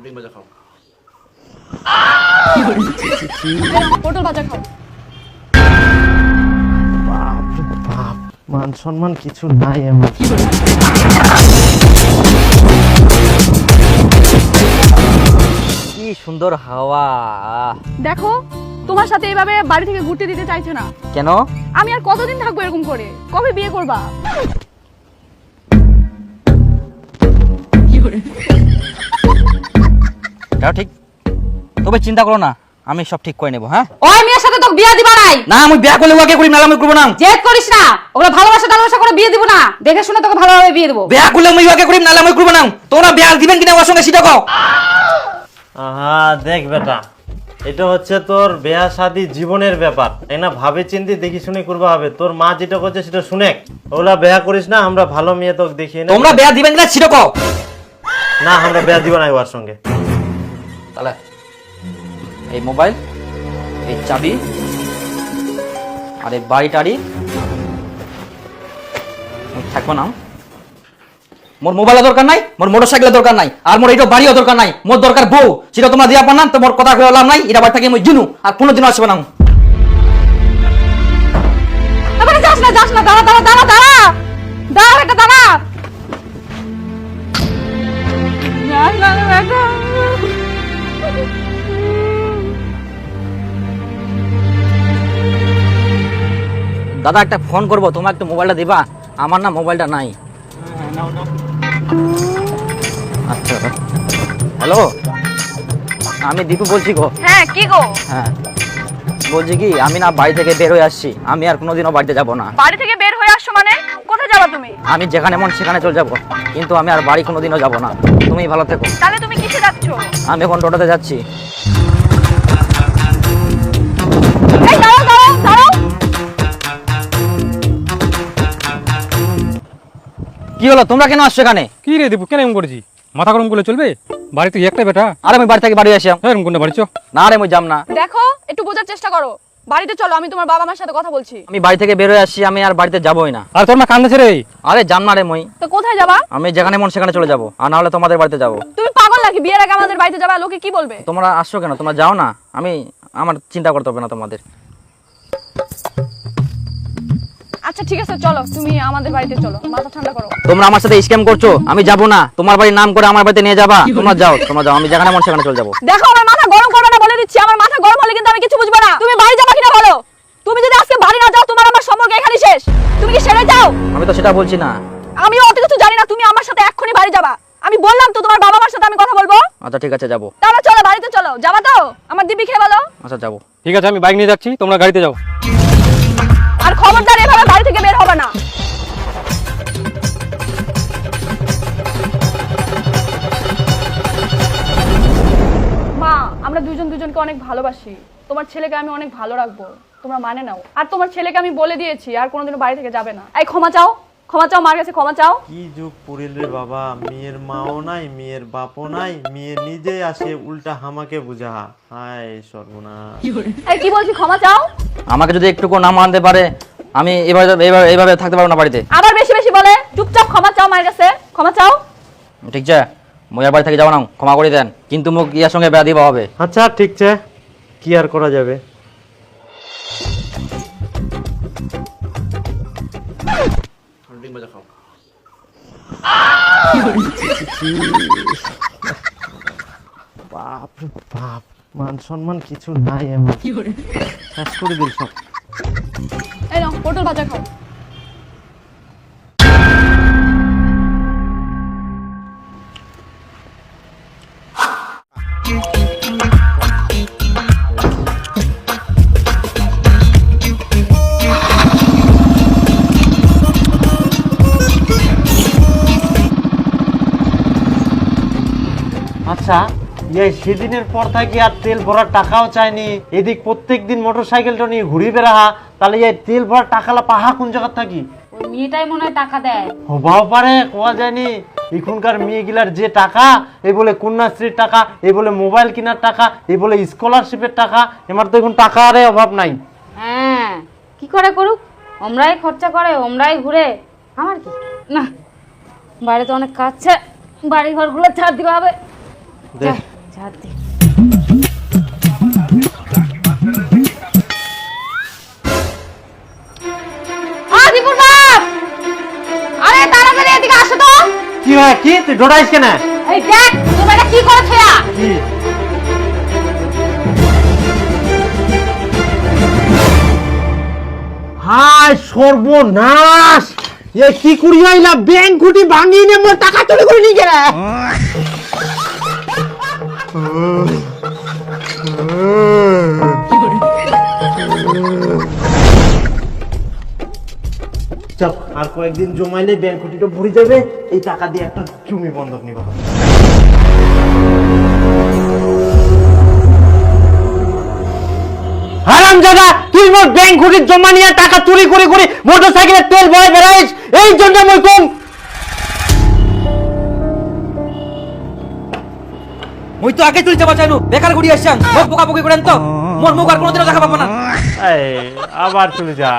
ডিম ভাজা খাও। পটল ভাজা খাও। বাপ রে বাপ, মান সম্মান কিছু নাই এমন। কি সুন্দর হাওয়া। দেখো তোমার সাথে এইভাবে বাড়ি থেকে ঘুরতে দিতে চাইছে না। কেন? আমি আর কতদিন থাকবো এরকম করে? কবে বিয়ে করবা? এটাও ঠিক, তবে চিন্তা করো না, আমি সব ঠিক করে নেবো। হ্যাঁ, ওই মেয়ের সাথে তো বিয়ে দিবা নাই। না আমি বিয়ে করলে ওকে করি, নাহলে আমি করবো না। জেদ করিস না, ওগুলো ভালোবাসা টালোবাসা করে বিয়ে দিব না, দেখে শুনে তোকে ভালোভাবে বিয়ে দেবো। বিয়ে করলে আমি ওকে করি, নাহলে আমি করবো না। তোমরা বিয়ে দিবেন কিনা ওর সঙ্গে সেটা কও। আহা দেখ বেটা, এটা হচ্ছে তোর বিয়া শাদী জীবনের ব্যাপার, তাই না? ভাবে চিন্তে দেখি শুনে করবা হবে। তোর মা যেটা করছে সেটা শুনে, ওগুলা বিয়া করিস না। আমরা ভালো মেয়ে তোকে দেখিয়ে না। তোমরা বিয়ে দিবেন কিনা সেটা কও। না আমরা বিয়া দিব না ওর সঙ্গে। তাহলে এই মোবাইল, এই চাবি আর এই বাড়ি টাড়ি থাকবো না। মোর মোবাইলের দরকার নাই, মোর মোটরসাইকেলের দরকার নাই, আর মোর এইটা বাড়িও দরকার নাই। মোর দরকার বউ, সেটা তোমরা দিয়া পান না। তোমার কথা কয়ে লাভ নাই, এটা বাড়ি থেকে আমি জিনু আর কোনোদিনও আসবে না। এবারে যাস না, যাস না, দাঁড়া দাঁড়া দাঁড়া দাঁড়া দাঁড়া বেটা দাঁড়া। যাস না রে বেটা। দাদা একটা ফোন করবো, তোমার একটু মোবাইলটা দিবা? আমার না মোবাইলটা নাই। আচ্ছা হ্যালো, আমি দীপু বলছি গো। হ্যাঁ কি গো? হ্যাঁ বলছি কি, আমি না বাড়ি থেকে বের হয়ে আসছি, আমি আর কোনোদিনও বাড়িতে যাব না। বাড়ি থেকে বের হয়ে আসছো মানে? কোথায় যাবা তুমি? আমি যেখানে মন সেখানে চলে যাব, কিন্তু আমি আর বাড়ি কোনোদিনও যাব না। তুমি ভালো থেকো। তাহলে তুমি কিসে যাচ্ছো? আমি এখন টোটোতে যাচ্ছি। এই দাঁড়াও দাঁড়াও দাঁড়াও। কি হলো, তোমরা কেন আসছো এখানে? কি রে দীপু, কেন এমন করেছি? মাথা গরম করলে চলবে? বাড়িতে একটা বেটা। আর আমি বাড়ি থেকে বাড়ি আসি। এরকম কোনটা বাড়ি চো? না রে, আমি যাব না। দেখো একটু বোঝার চেষ্টা করো। বাড়িতে চলো, আমি তোমার বাবা মার সাথে কথা বলছি। আমি বাড়ি থেকে বের হয়ে আসছি, আমি আর বাড়িতে যাবোই না। আর তোর মা কান্দেছে রে। আরে যাম না রে মই। তো কোথায় যাবা? আমি যেখানে মন সেখানে চলে যাব, আর না হলে তোমাদের বাড়িতে যাব। তুমি পাগল নাকি? বিয়ের আগে আমাদের বাড়িতে যাবা, লোকে কি বলবে? তোমরা আসছো কেন? তোমরা যাও না, আমার চিন্তা করতে হবে না তোমাদের। আচ্ছা ঠিক আছে চলো, তুমি আমাদের বাড়িতে চলো, মাথা ঠান্ডা করো। তোমরা আমার সাথে স্ক্যাম করছো, আমি যাব না। তোমার বাড়ির নাম করে আমার বাড়িতে নিয়ে যাবা। তোমরা যাও, আমি যেখানে মন সেখানে চলে যাব। দেখো আমার মাথা গরম করবে না বলে দিচ্ছি, আমার মাথা গরম হলে কিন্তু আমি কিছু বুঝবো না। তুমি বাড়ি যাবা কিনা বলো? তুমি যদি আজকে বাড়ি না যাও, তোমার আমার সম্পর্ক এখানে শেষ। তুমি কি সেরে যাও? আমি তো সেটা বলছি না। আমিও অত কিছু জানি না, তুমি আমার সাথে এক্ষুনি বাড়ি যাবা। আমি বললাম তো তোমার বাবা মার সাথে আমি কথা বলবো। আচ্ছা ঠিক আছে, যাবো। তাহলে চলো বাড়িতে চলো। যাবা তো? আমার দিবি খেয়ে বলো। আচ্ছা যাবো। ঠিক আছে, আমি বাইক নিয়ে যাচ্ছি, তোমরা গাড়িতে যাও। আর খবরদার এভাবে বাড়ি থেকে বের হবে না। মা, আমরা দুজন দুজনকে অনেক ভালোবাসি। তোমার ছেলেকে আমি অনেক ভালো রাখবো, তোমরা মানে নাও। আর তোমার ছেলেকে আমি বলে দিয়েছি আর কোনোদিনও বাড়ি থেকে যাবে না। এই ক্ষমা চাও, ক্ষমা চাও, মার কাছে ক্ষমা চাও। কি যুগ পড়িল রে বাবা, মেয়ের মাও নাই, মেয়ের বাপও নাই, মেয়ে নিজেই আসে উল্টা হামাকে বুঝা। হায় সর্বনাশ। এই কি বলছি, ক্ষমা চাও। আমাকে যদি একটুকু না মানতে পারে, আমি এইভাবে থাকতে পারবো না বাড়িতে। আবার বেশি বেশি বলে, চুপচাপ ক্ষমা চাও, মার কাছে ক্ষমা চাও। ঠিক আছে, মইয়ার বাড়ি থেকে যাবো না, ক্ষমা করে দেন, কিন্তু মুখ ইয়ার সঙ্গে বেয়া দিবা হবে। আচ্ছা ঠিক আছে, কি আর করা যাবে। ডিম ভাজা খাও। বাপ রে বাপ, মান সম্মান কিছু নাই এমন। শেষ করে দিল সব। এই নাও পটল ভাজা খাও। আচ্ছা এই সেদিনের পর থেকে আর তেল ভরার টাকাও চাইনি। এদিক প্রত্যেকদিন মোটরসাইকেলটা নিয়ে ঘুরি বেড়াহা, তাহলে এই তেল ভরার টাকালা পাহা কোন জায়গা থাকি? ওই মেয়েটাই মনে হয় টাকা দেয়। হবাও পারে, কোয়া যায়নি। এখনকার মেয়েগুলার যে টাকা, এই বলে কন্যাশ্রীর টাকা, এই বলে মোবাইল কেনার টাকা, এই বলে স্কলারশিপের টাকা, এমার তো এখন টাকা আরে অভাব নাই। হ্যাঁ কি করে করুক, আমরাই খরচা করে, আমরাই ঘুরে, আমার কি না। বাইরে তো অনেক কাজ আছে, বাড়ি ঘরগুলো ছাড় দিতে হবে। দেখ হাত দে। দীপুর বাপ, আরে তাড়াতাড়ি এদিকে আসো তো। কি হয় কি তুই ডোডাইস কেন? এই দেখ তুমি এটা কি করেছো? কি হায় সর্বনাশ! এ কি করি আইলা? ব্যাংক খুঁটি ভাঙিয়ে নে, মোর টাকা চুরি করে নিয়ে গেলা। চল, আর কয়েকদিন জমাইলে ব্যাংক খুঁটিটা ভরে যাবে। এই টাকা দিয়ে একটা জমি বন্ধক নিবা। হারামজাদা, তুই মোর ব্যাংক খুঁটির জমা নিয়ে টাকা চুরি করে করে মোটরসাইকেলের তেল ভরে বেড়াইস। এই জন্য মই কম মুই তো আগে চুরি যাবা চাইনু, বেকার ঘুরি আসছাম, মুখ বোকাবুকি করেন তো, মোর মুখ আর কোনোদিনও দেখা পাবো না। আবার চলে যা।